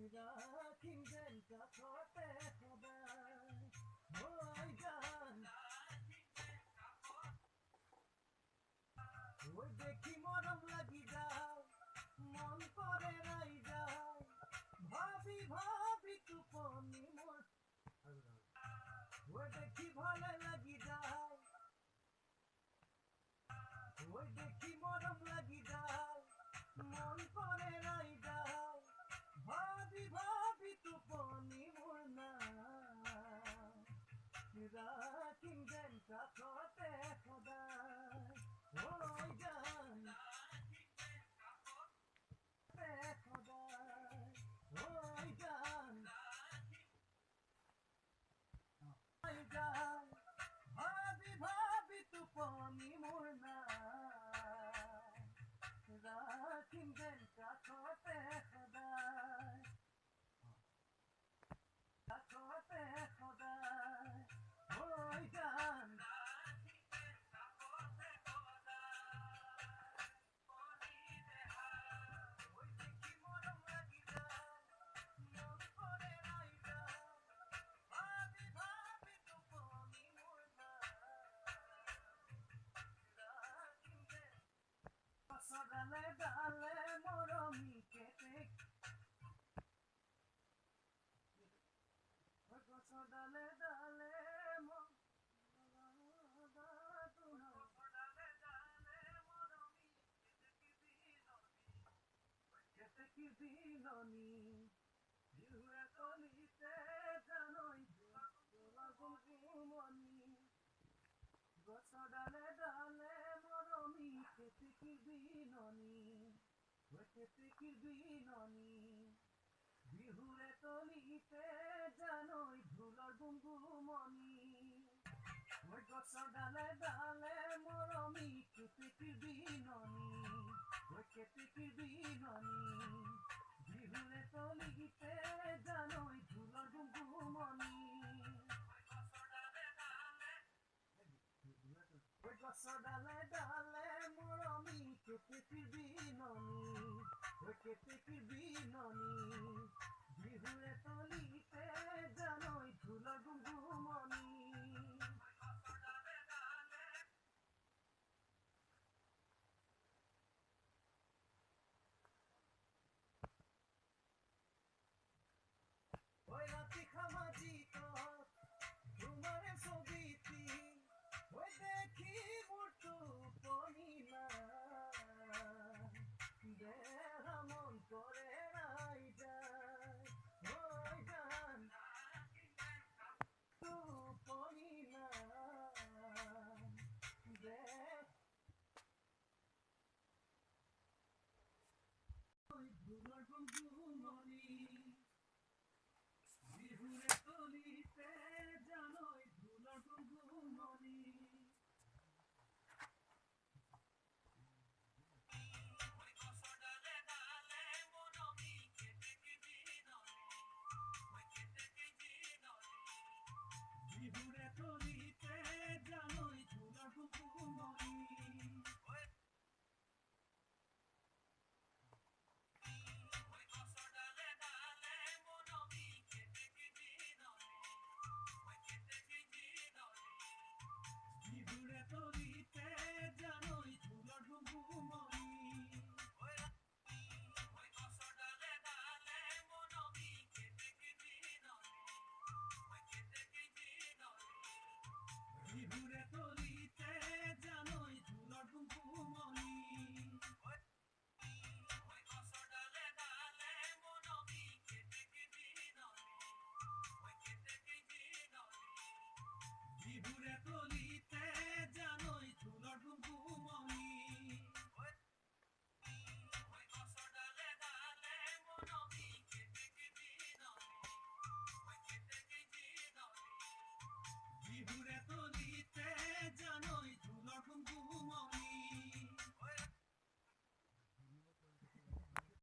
রাখিম যেন কাছতে সদায় ওই গান ওই দেখি মরম লাগি যায় মন করে রাই যায় ভাবি ভাবি তুপনি মোর ওই দেখি ভালো লাগি যায় ওই দেখি মরম লাগি যায় মন করে রাই যায় ভাবি ভাবি তুপনি মোর না রাখিম যেন কাছতে সদায় ওই গান সদায় ওই গান ওই গান ভাবি ভাবি তুপনি মোর না রাখিম যেন কাছতে সদায় কাছতে সদায় ওই গান ওই দেখি মরম লাগি যায় মন করে রাই যায় ভাবি ভাবি তুপনি মোর না রাখিম যেন ডালে ডালে মরমি কেটে ডালে ডালে কেটে কি দিলনি জিহুরে তলিতে জানই গুমনি গছ ডালে ডালে মরমি কেটে কি দিলনি কেটে কি দিলনি বিহুরে তলিতে জানই ধুলর গুমগুমনি ওই গছ ডালে ডালে মরমি কেটে কি দিলনি ওই কেটে কি দিলনি বিহুরে তলিতে জানই ধুলর গুমগুমনি ওই গছ ডালে ডালে মরমি কেটে কি দিলনি ওই কেটে কি দিলনি বিহুরে তলিতে জানই ধুলর গুমগুমনি ওই রাতি খামাজি তোর তোমারে ছবিটি ওই দেখি মুটু পনিলা দেহা মন করে রাই যায় ওই গান তু পনিলা দেহ ওই ধুলার গুঞ্জু